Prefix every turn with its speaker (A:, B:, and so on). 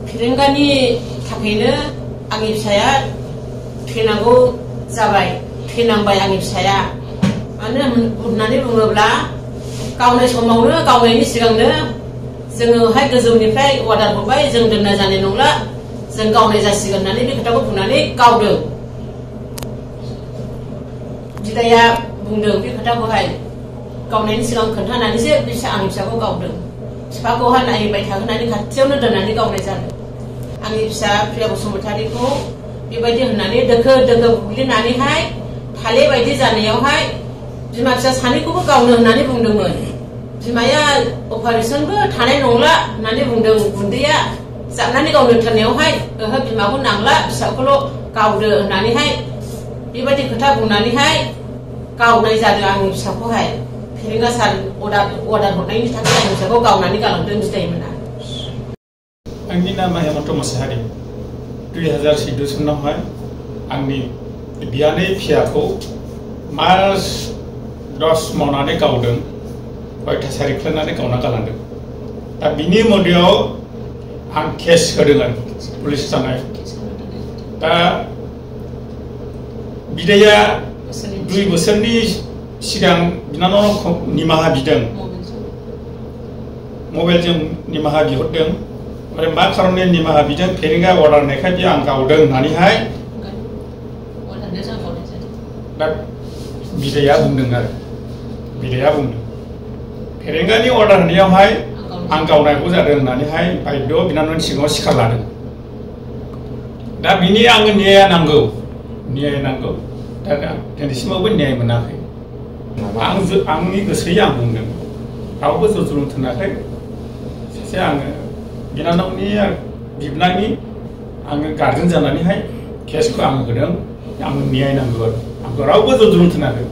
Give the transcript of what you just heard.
A: फेरेंगानि थाखायनो आंनि फिसाया थैनांगौ जाबाय, थैनांबाय आंनि फिसाया। मानो होननानै बुङोब्ला गावनाय समावनो, गावनायनि सिगांनो जोङोहाय गोजौनिफ्राय अर्डार हरबाय, जों दोननाय जानाय नंला, जों गावनाय जासिगोन होननानै बे खोथाखौ बुंनानै गावदों। बिदाया बुंदों बे खोथाखौहाय गावनायनि सिगां खोन्थानानैसो आंनि फिसाखौ गावदों। बिफाखौहाय नायबाय थाहोनानै खाथियावनो दोननानै गावनाय जादों। आंनि फिसा प्रिया बसुमतारीखौ बेबायदि होननानै दोखो दोखो बुग्लिनानैहाय थाले बायदि जानायावहाय बिमा फिसा सानैखौबो गावनो होननानै बुंदोंमोन। बिमाया अपारेशनबो थानाय नंला होननानै बुंदों। गुन्दैया जाबनानै गावनो थोननायावहाय ओहो बिमाखौ नांला, फिसाखौल' गावदो होननानैहाय बेबायदि खोथा बुंनानैहाय गावनाय जादों आंनि फिसाखौहाय। फेरेंगा सार अर्डार हरनायनि थाखाय आंनि फिसाखौ गावनानै गालांदों बिदायमोना।
B: आंनि नामा हेमन्त मुसाहारि। 2014 सनावहाय आंनि बियानै फिसाखौ मास 10 मावनानै गावदों, अयथासार खालामनानै गावना गालांदों। दा बिनि मदेयाव आं केस होदों आरो पुलिस थानाय। दा बिदाया 2 बोसोरनि सिगां बिनानावनाव निमाहा बिदों, मबाइलजों निमाहा बिहरदों। ओमफ्राय मा खारननि निमाहा बिदों? फेरेंगा अर्डार होनायखाय बे आं गावदों होननानैहाय दा बिदाया बुंदों आरो बिदाया बुंदों फेरेंगानि अर्डार होनायावहाय आं गावनायखौ जादों होननानैहाय बायद' बिनानावनि सिगाङाव सिखार लादों। दा बिनि आंनो न्याय नांगौ, न्याय नांगौ। दा दिनैसिमावबो न्याय मोनाखै। आंनि गोसोयै आं बुंदों, रावबो जजुलुम थोनाखै। सासे आङो बिनानावनि बिबनांनि आङो गार्जेन जानानैहाय केसखौ आं होदों। आंनो न्याय नांगौ आरो आंखौ रावबो जजुलुम थोनाखै।